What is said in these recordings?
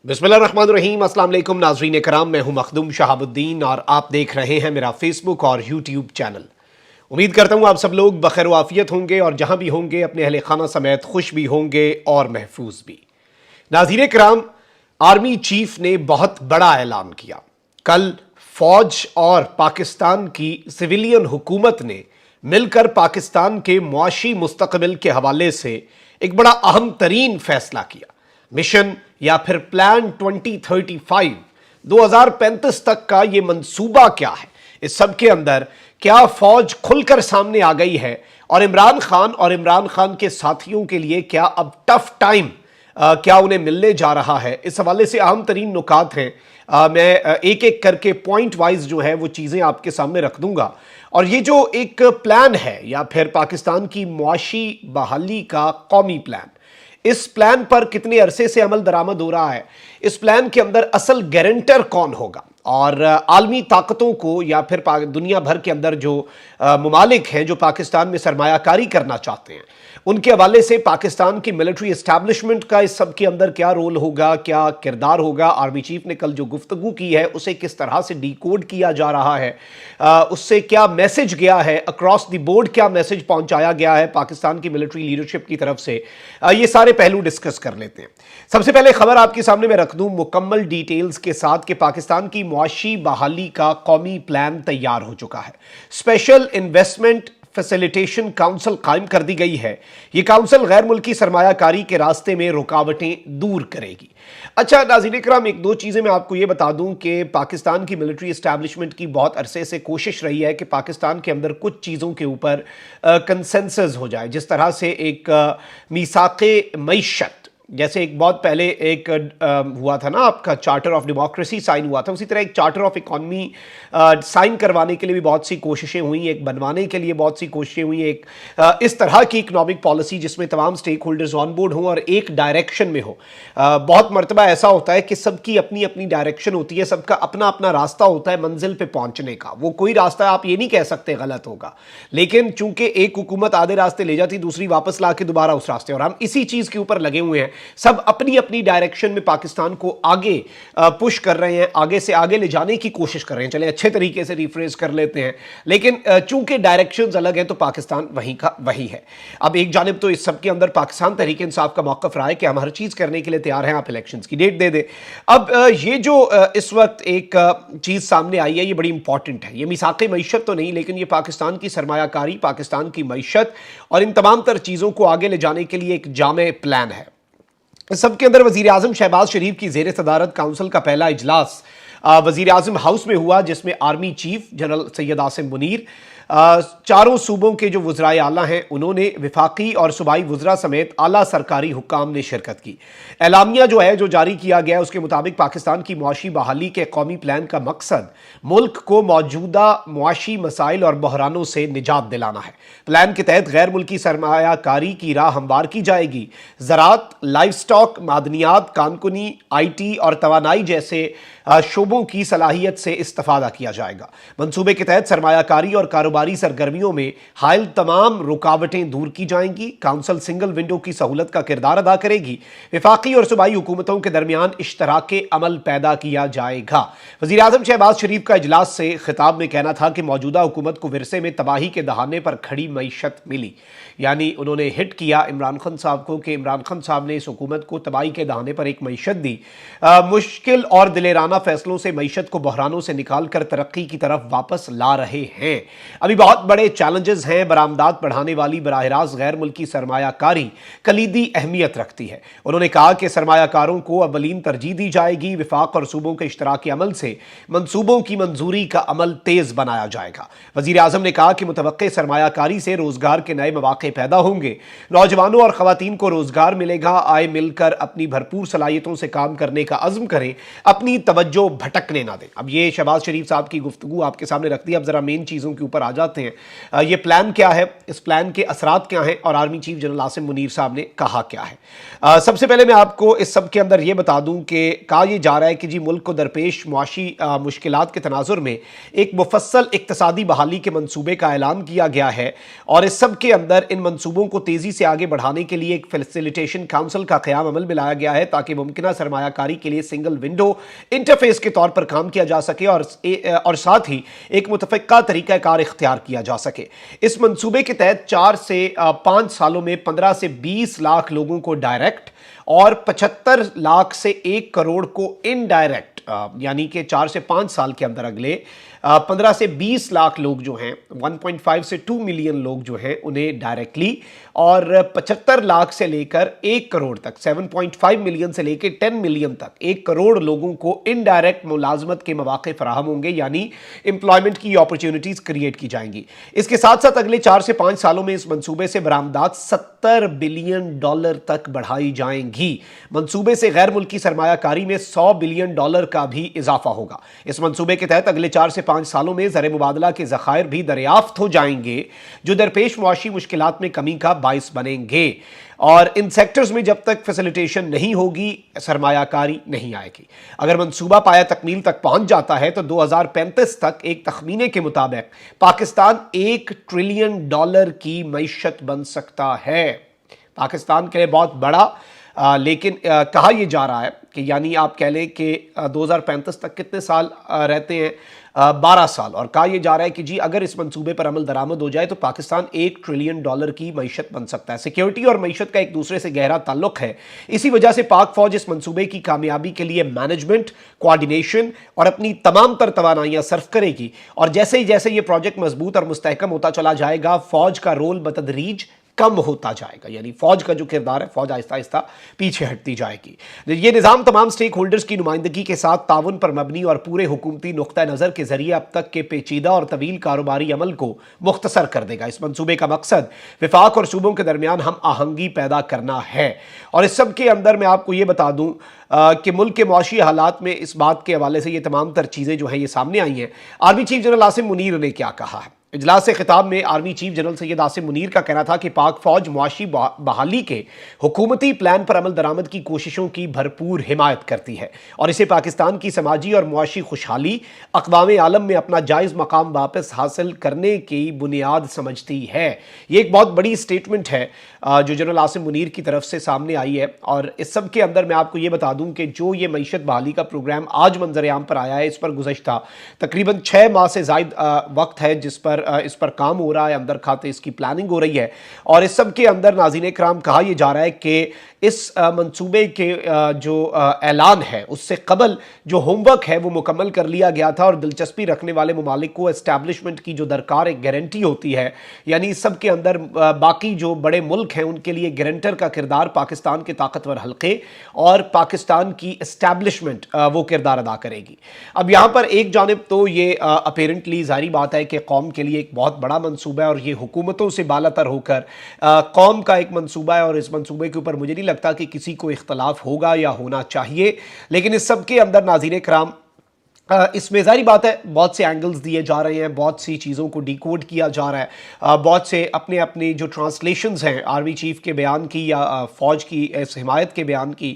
बिस्मिल्लाहिर्रहमानिर्रहीम। अस्सलाम वालेकुम नाज़रीन कराम, मैं हूं मखदूम शहाबुद्दीन और आप देख रहे हैं मेरा फेसबुक और यूट्यूब चैनल। उम्मीद करता हूं आप सब लोग बखैर वाफियत होंगे और जहां भी होंगे अपने अहले खाना समेत खुश भी होंगे और महफूज भी। नाज़रीन कराम, आर्मी चीफ ने बहुत बड़ा ऐलान किया। कल फौज और पाकिस्तान की सिविलियन हुकूमत ने मिलकर पाकिस्तान के मुआशी मुस्तकबिल के हवाले से एक बड़ा अहम तरीन फैसला किया। मिशन या फिर प्लान 2035 2035 तक का ये मंसूबा क्या है, इस सब के अंदर क्या फौज खुलकर सामने आ गई है और इमरान खान के साथियों के लिए क्या अब टफ टाइम क्या उन्हें मिलने जा रहा है, इस हवाले से अहम तरीन नुकात हैं। मैं एक एक करके पॉइंट वाइज जो है वो चीज़ें आपके सामने रख दूंगा। और ये जो एक प्लान है या फिर पाकिस्तान की मुआशी बहाली का कौमी प्लान, इस प्लान पर कितने अरसे से अमल दरामद हो रहा है, इस प्लान के अंदर असल गारंटर कौन होगा और आलमी ताकतों को या फिर दुनिया भर के अंदर जो ममालिक हैं जो पाकिस्तान में सरमायाकारी करना चाहते हैं, उनके हवाले से पाकिस्तान की मिलिट्री एस्टैब्लिशमेंट का इस सब के अंदर क्या रोल होगा, क्या किरदार होगा। आर्मी चीफ ने कल जो गुफ्तगू की है उसे किस तरह से डीकोड किया जा रहा है, उससे क्या मैसेज गया है, अक्रॉस द बोर्ड क्या मैसेज पहुंचाया गया है पाकिस्तान की मिलिट्री लीडरशिप की तरफ से, ये सारे पहलू डिस्कस कर लेते हैं। सबसे पहले खबर आपके सामने मैं रख दूं मुकम्मल डिटेल्स के साथ कि पाकिस्तान की मुआशी बहाली का कौमी प्लान तैयार हो चुका है। स्पेशल इन्वेस्टमेंट फैसिलिटेशन काउंसिल कायम कर दी गई है। यह काउंसिल गैर मुल्की सरमायाकारी के रास्ते में रुकावटें दूर करेगी। अच्छा नाज़रीन इकराम, एक दो चीज़ें मैं आपको ये बता दूं कि पाकिस्तान की मिलिट्री एस्टैब्लिशमेंट की बहुत अरसे से कोशिश रही है कि पाकिस्तान के अंदर कुछ चीज़ों के ऊपर कंसेंसस हो जाए। जिस तरह से एक मीसाक़े मईशत, जैसे एक बहुत पहले एक हुआ था ना आपका चार्टर ऑफ डेमोक्रेसी साइन हुआ था, उसी तरह एक चार्टर ऑफ इकॉनमी साइन करवाने के लिए भी बहुत सी कोशिशें हुई, एक बनवाने के लिए बहुत सी कोशिशें हुई, एक इस तरह की इकनॉमिक पॉलिसी जिसमें तमाम स्टेक होल्डर्स ऑन बोर्ड हों और एक डायरेक्शन में हो। बहुत मरतबा ऐसा होता है कि सबकी अपनी अपनी डायरेक्शन होती है, सबका अपना अपना रास्ता होता है मंजिल पे पहुंचने का। वो कोई रास्ता आप ये नहीं कह सकते गलत होगा, लेकिन चूंकि एक हुकूमत आधे रास्ते ले जाती, दूसरी वापस ला के दोबारा उस रास्ते, और हम इसी चीज़ के ऊपर लगे हुए हैं। सब अपनी अपनी डायरेक्शन में पाकिस्तान को आगे पुश कर रहे हैं, आगे से आगे ले जाने की कोशिश कर रहे हैं। चले अच्छे तरीके से रिफ्रेज कर लेते हैं, लेकिन चूंकि डायरेक्शंस अलग हैं तो पाकिस्तान वहीं का वही है। अब एक जानिब तो इस सब के अंदर पाकिस्तान तहरीक इंसाफ का मौक़िफ़ रहा है कि हम हर चीज़ करने के लिए तैयार हैं, आप इलेक्शंस की डेट दे दें। अब ये जो इस वक्त एक चीज़ सामने आई है ये बड़ी इंपॉर्टेंट है। ये मीसाक़े मईशत तो नहीं, लेकिन ये पाकिस्तान की सरमायाकारी, पाकिस्तान की मईशत और इन तमाम तर चीज़ों को आगे ले जाने के लिए एक जामे प्लान है। इस सब के अंदर वज़ीर आज़म शहबाज शरीफ की ज़ेर सदारत काउंसिल का पहला इजलास वज़ीर आज़म हाउस में हुआ, जिसमें army chief general Syed Asim Munir, चारों सूबों के जो वज़राए आला हैं उन्होंने, वफाकी और सूबाई वज़रा समेत आला सरकारी हुक्काम ने शिरकत की। एलामिया जो है जो जारी किया गया उसके मुताबिक पाकिस्तान की मुआशी बहाली के कौमी प्लान का मकसद मुल्क को मौजूदा मुआशी मसाइल और बहरानों से निजात दिलाना है। प्लान के तहत गैर मुल्की सरमायाकारी की राह हमवार की जाएगी। ज़राअत, लाइव स्टॉक, मादनियात, कानकुनी, IT और तवानाई जैसे शोबों की सलाहियत से इस्तेफादा किया जाएगा। मंसूबे के तहत सरमायाकारी और कारोबारी सरगर्मियों में हायल तमाम रुकावटें दूर की जाएंगी। काउंसिल सिंगल विंडो की सहूलत का किरदार अदा करेगी। वफाकी और सूबाई हुकूमतों के दरमियान इश्तराके अमल पैदा किया जाएगा। वज़ीर आज़म शहबाज शरीफ का इजलास से खिताब में कहना था कि मौजूदा हुकूमत को विरसे में तबाही के दहाने पर खड़ी मईशत मिली, यानी उन्होंने हिट किया इमरान खान साहब को कि इमरान खान साहब ने इस हुकूमत को तबाही के दहाने पर एक मईशत दी। मुश्किल और दिलेराना फैसलों से मईशत को बहरानों से निकाल कर तरक्की की तरफ वापस ला रहे हैं। अभी बहुत बड़े चैलेंजेस हैं। बरामदात बढ़ाने वाली बराह रास्त गैर मुल्की सरमायाकारी कलीदी अहमियत रखती है। उन्होंने कहा कि सरमायाकारों को अवलीन तरजीह दी जाएगी। विफाक और सूबों के इश्तराकी अमल से मंसूबों की मंजूरी का अमल तेज बनाया जाएगा। वज़ीर आज़म ने कहा कि मुतवक्के सरमायाकारी से रोजगार के नए मौके पैदा होंगे, नौजवानों और खवातीन को रोजगार मिलेगा। आए मिलकर अपनी भरपूर सलाहियतों से काम करने का अज़्म करें, अपनी तवज्जो भटकने ना दें। अब ये शहबाज शरीफ साहब की गुफ्तगू आपके सामने रख दी। अब जरा मेन चीज़ों के ऊपर आ जाते हैं। ये प्लान क्या है, इस प्लान के असरात क्या हैं और army chief general Asim Munir साहब ने कहा क्या है। सबसे पहले मैं आपको इस सब के अंदर ये बता दूं कि कहा यह जा रहा है कि जी मुल्क को दरपेश मुआशी मुश्किलात के तनाजुर में एक मुफस्सल इक्तसादी बहाली के मंसूबे का ऐलान किया गया है और इस सब के अंदर इन मंसूबों को तेजी से आगे बढ़ाने के लिए एक फैसिलिटेशन काउंसिल का क़याम अमल में लाया गया है ताकि मुमकिन सरमायाकारी के लिए सिंगल विंडो इंटरफेस के तौर पर काम किया जा सके और साथ ही एक मुतफ़क्का तरीक़ाकार इख्तियार किया जा सके। इस मंसूबे के तहत 4 से 5 सालों में 15 से 20 लाख लोगों को डायरेक्ट और 75 लाख से 1 करोड़ को इनडायरेक्ट, यानी कि 4 से 5 साल के अंदर अगले 15 से 20 लाख लोग जो हैं, 1.5 से 2 मिलियन लोग जो हैं उन्हें डायरेक्टली, और 75 लाख से लेकर 1 करोड़ तक, 7.5 मिलियन से लेकर 10 मिलियन तक 1 करोड़ लोगों को इनडायरेक्ट मुलाजमत के मौके फराहम होंगे, यानी एम्प्लॉयमेंट की अपॉर्चुनिटीज क्रिएट की जाएंगी। इसके साथ साथ अगले 4 से 5 सालों में इस मंसूबे से बरामदात $70 बिलियन तक बढ़ाई जाएंगी। मंसूबे से गैर मुल्की सरमायाकारी में $100 बिलियन का भी इजाफा होगा। इस मंसूबे के तहत अगले 4 से 5 सालों में ज़र मुबादला के ज़खायर भी दरियाफ्त हो जाएंगे जो दरपेश मुआशी मुश्किलात में कमी का बाइस बनेंगे। और इन सेक्टर्स में जब तक फैसिलिटेशन नहीं होगी सरमायाकारी नहीं आएगी। अगर मंसूबा पाया तकमील तक पहुंच जाता है तो 2035 तक एक तखमीने के मुताबिक पाकिस्तान $1 ट्रिलियन की मईशत बन सकता है। पाकिस्तान के लिए बहुत बड़ा, लेकिन कहा यह जा रहा है कि यानी आप कह लें कि 2035 तक कितने साल रहते हैं, 12 साल, और कहा यह जा रहा है कि जी अगर इस मंसूबे पर अमल दरामद हो जाए तो पाकिस्तान $1 ट्रिलियन की मईशत बन सकता है। सिक्योरिटी और मईशत का एक दूसरे से गहरा ताल्लुक है। इसी वजह से पाक फौज इस मंसूबे की कामयाबी के लिए मैनेजमेंट, कोऑर्डिनेशन और अपनी तमाम तर तवानाइयां सर्फ करेगी, और जैसे ही जैसे ये प्रोजेक्ट मजबूत और मुस्तहकम होता चला जाएगा फौज का रोल बतदरीज कम होता जाएगा, यानी फौज का जो किरदार है फौज आहिस्ता आहिस्ता पीछे हटती जाएगी। ये निज़ाम तमाम स्टेक होल्डर्स की नुमाइंदगी के साथ ताउन पर मबनी और पूरे हुकूमती नुक्ता नज़र के जरिए अब तक के पेचीदा और तवील कारोबारी अमल को मुख्तसर कर देगा। इस मंसूबे का मकसद विफाक और सूबों के दरमियान हम आहंगी पैदा करना है। और इस सब के अंदर मैं आपको ये बता दूं कि मुल्क के मुआशी हालात में इस बात के हवाले से ये तमाम तर चीज़ें जो हैं ये सामने आई हैं। Army chief general Asim Munir ने क्या कहा है? इजलास से खिताब में army chief general Syed Asim Munir का कहना था कि पाक फौज मुआशी बहाली के हुकूमती प्लान पर अमल दरामद की कोशिशों की भरपूर हिमायत करती है और इसे पाकिस्तान की समाजी और मुआशी खुशहाली अक़वाम आलम में अपना जायज़ मकाम वापस हासिल करने की बुनियाद समझती है। ये एक बहुत बड़ी स्टेटमेंट है जो जनरल आसिम मुनीर की तरफ से सामने आई है। और इस सब के अंदर मैं आपको ये बता दूं कि जो ये मईशत बहाली का प्रोग्राम आज मंजर-ए-आम पर आया है, इस पर गुज़श्ता तकरीबन 6 माह से ज़ायद वक्त है इस पर काम हो रहा है, अंदर खाते इसकी प्लानिंग हो रही है। और इस सब के अंदर नाज़रीन कराम कहा यह जा रहा है कि इस मंसूबे के जो ऐलान है उससे कबल जो होमवर्क है वो मुकम्मल कर लिया गया था और दिलचस्पी रखने वाले ममालिक को एस्टैब्लिशमेंट की जो दरकार एक गारंटी होती है, यानी इस सब के अंदर बाकी जो बड़े मुल्क हैं उनके लिए गारंटर का किरदार पाकिस्तान के ताकतवर हल्के और पाकिस्तान की एस्टैब्लिशमेंट वो किरदार अदा करेगी। अब यहाँ पर एक जानिब तो ये अपेरेंटली जाहिर बात है कि कौम के लिए एक बहुत बड़ा मंसूबा है और ये हुकूमतों से बालातर होकर कौम का एक मंसूबा है, और इस मंसूबे के ऊपर मुझे नहीं लगता कि किसी को इख्तलाफ होगा या होना चाहिए। लेकिन इस सब के अंदर नाज़रीन कराम इसमें जारी बात है बहुत से एंगल्स दिए जा रहे हैं, बहुत सी चीज़ों को डिकोड किया जा रहा है, बहुत से अपने अपने जो ट्रांसलेशंस हैं आर्मी चीफ के बयान की या फ़ौज की इस हिमायत के बयान की,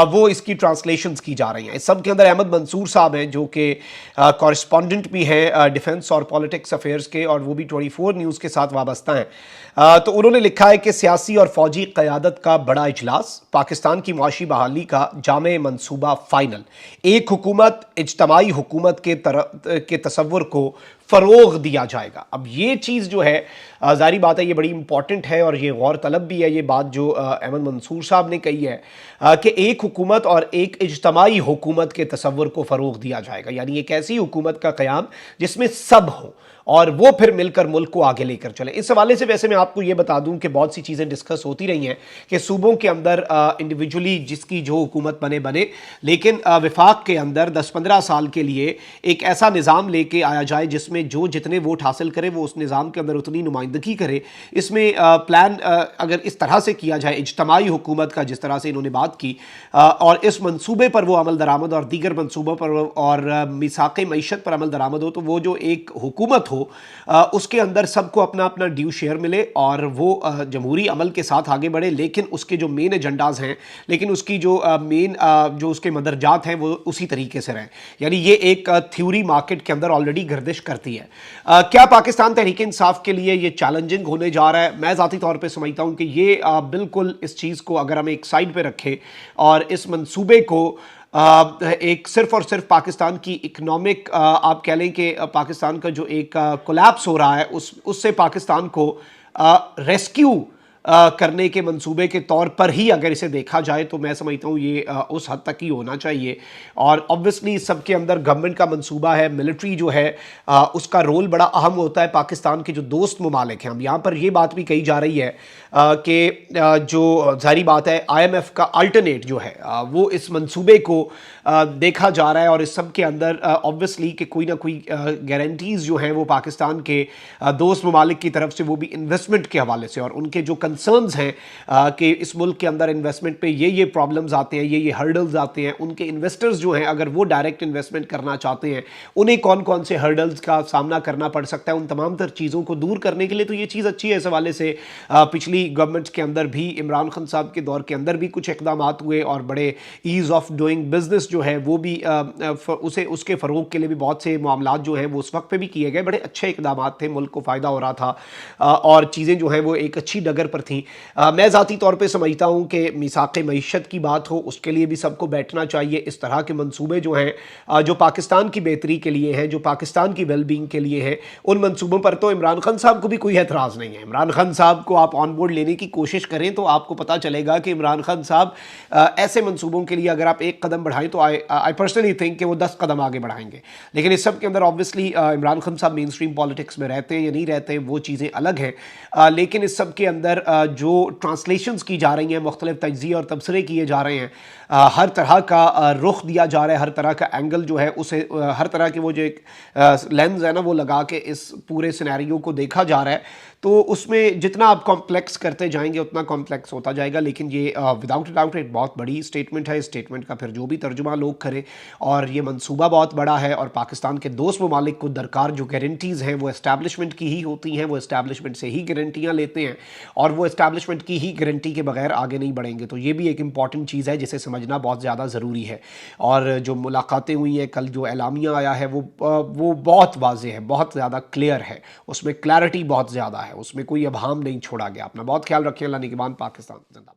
वो इसकी ट्रांसलेशंस की जा रही हैं। इस सब के अंदर अहमद मंसूर साहब हैं जो कि कॉरेस्पॉन्डेंट भी हैं डिफेंस और पॉलिटिक्स अफेयर्स के, और वो भी 24 न्यूज़ के साथ वाबस्ता हैं। तो उन्होंने लिखा है कि सियासी और फौजी क़यादत का बड़ा इजलास, पाकिस्तान की मुआशी बहाली का जामे मंसूबा फाइनल, एक हुकूमत इज्तमाई हुकूमत के तसव्वुर को फ़रोग़ दिया जाएगा। अब ये चीज़ जो है ज़ाहिर बात है ये बड़ी इंपॉर्टेंट है और ये गौर तलब भी है ये बात जो अहमद मंसूर साहब ने कही है कि एक हुकूमत और एक इज्तमाई हुकूमत के तसव्वुर को फ़रोग़ दिया जाएगा, यानी एक ऐसी हुकूमत का क़याम जिसमें सब हो और वो फिर मिलकर मुल्क को आगे लेकर चले। इस हवाले से वैसे मैं आपको ये बता दूं कि बहुत सी चीज़ें डिस्कस होती रही हैं कि सूबों के अंदर इंडिविजुअली जिसकी जो हुकूमत बने, लेकिन विफाक के अंदर 10-15 साल के लिए एक ऐसा निज़ाम लेके आया जाए जिसमें में जो जितने वोट हासिल करे वो उस निज़ाम के अंदर उतनी नुमाइंदगी करे। इसमें प्लान अगर इस तरह से किया जाए इज्तमाही हुकूमत का, जिस तरह से इन्होंने बात की, और इस मंसूबे पर वो अमल दरामद और दीगर मंसूबों पर और मिसाक़ मईशत पर अमल दरामद हो, तो वो जो एक हुकूमत हो उसके अंदर सबको अपना अपना ड्यू शेयर मिले और वो जमहूरी अमल के साथ आगे बढ़े, लेकिन उसके जो मेन एजेंडाज हैं, लेकिन उसकी जो मेन जो उसके मदरजात हैं वो उसी तरीके से रहें। यानी ये एक थ्योरी मार्केट के अंदर ऑलरेडी गर्दिश करती है। क्या पाकिस्तान तहरीक इंसाफ के लिए ये चैलेंजिंग होने जा रहा है? मैं ज़ाती तौर पे समझता हूँ कि ये बिल्कुल इस चीज़ को अगर हम एक साइड पे रखें और इस मंसूबे को एक सिर्फ और सिर्फ पाकिस्तान की इकनॉमिक, आप कह लें कि पाकिस्तान का जो एक कोलैप्स हो रहा है उससे पाकिस्तान को रेस्क्यू करने के मंसूबे के तौर पर ही अगर इसे देखा जाए, तो मैं समझता हूँ ये उस हद तक ही होना चाहिए। और ऑब्वियसली सबके अंदर गवर्नमेंट का मंसूबा है, मिलिट्री जो है उसका रोल बड़ा अहम होता है। पाकिस्तान के जो दोस्त ममालिक हैं, हम यहाँ पर ये बात भी कही जा रही है कि जो ज़ाहिर बात है IMF का अल्टरनेट जो है वो इस मंसूबे को देखा जा रहा है, और इस सब के अंदर ऑब्वियसली कि कोई ना कोई गारंटीज़ जो हैं वो पाकिस्तान के दोस्त ममालिक की तरफ से, वो भी इन्वेस्टमेंट के हवाले से, और उनके जो कंसर्न्स हैं कि इस मुल्क के अंदर इन्वेस्टमेंट पे ये प्रॉब्लम्स आते हैं, ये हर्डल्स आते हैं, उनके इन्वेस्टर्स जो हैं अगर वो डायरेक्ट इन्वेस्टमेंट करना चाहते हैं, उन्हें कौन कौन से हर्डल्स का सामना करना पड़ सकता है, उन तमाम तर चीज़ों को दूर करने के लिए तो ये चीज़ अच्छी है। इस हवाले से पिछली गवर्नमेंट्स के अंदर भी, इमरान खान साहब के दौर के अंदर भी कुछ इकदाम हुए, और बड़े ईज़ ऑफ डूइंग बिजनेस जो है वो भी उसके फ़रोग के लिए भी बहुत से मामलात जो हैं वो उस वक्त पे भी किए गए। बड़े अच्छे इकदाम थे, मुल्क को फ़ायदा हो रहा था और चीज़ें जो हैं वो एक अच्छी डगर पर थी। मैं ज़ाती तौर पे समझता हूँ कि मिसाक़ मईशत की बात हो, उसके लिए भी सबको बैठना चाहिए। इस तरह के मंसूबे जो हैं जो पाकिस्तान की बेहतरी के लिए हैं, जो पाकिस्तान की वेलबींग के लिए हैं, उन मंसूबों पर तो इमरान खान साहब को भी कोई एतराज़ नहीं है। इमरान खान साहब को आप ऑन बोर्ड लेने की कोशिश करें तो आपको पता चलेगा कि इमरान खान साहब ऐसे मंसूबों के लिए अगर आप एक कदम बढ़ाएं तो आई पर्सनली थिंक कि वो 10 कदम आगे बढ़ाएंगे। लेकिन इस सब के अंदर ऑब्वियसली इमरान खान साहब मेन स्ट्रीम पॉलिटिक्स में रहते हैं या नहीं रहते हैं वो चीज़ें अलग हैं, लेकिन इस सब के अंदर जो ट्रांसलेशंस की जा रही हैं, मुख्तलिफ तज्ज़िये और तबसरे किए जा रहे हैं, हर तरह का रुख दिया जा रहा है, हर तरह का एंगल जो है उसे, हर तरह के वो जो एक लेंस है ना वो लगा के इस पूरे सिनेरियो को देखा जा रहा है, तो उसमें जितना आप कॉम्प्लेक्स करते जाएंगे उतना कॉम्प्लेक्स होता जाएगा। लेकिन ये विदाउट डाउट एक बहुत बड़ी स्टेटमेंट है। इस स्टेटमेंट का फिर जो भी तर्जुमा लोग करें, और ये मंसूबा बहुत बड़ा है, और पाकिस्तान के दोस्त ममालिक को दरकार जो गारंटीज़ हैं वो इस्टेब्लिशमेंट की ही होती हैं, वो इस्टेब्लिशमेंट से ही गारंटियाँ लेते हैं, और वो इस्टेब्लिशमेंट की ही गारंटी के बगैर आगे नहीं बढ़ेंगे। तो ये भी एक इंपॉर्टेंट चीज़ है जिसे समझना बहुत ज़्यादा ज़रूरी है। और जो मुलाकातें हुई हैं, कल जो एलामिया आया है वो बहुत वाज़ेह है, बहुत ज़्यादा क्लियर है, उसमें क्लैरिटी बहुत ज़्यादा है, उसमें कोई अबहम नहीं छोड़ा गया। अपना बहुत ख्याल रखें। अल्लाह निगहबान। पाकिस्तान जिंदाबाद।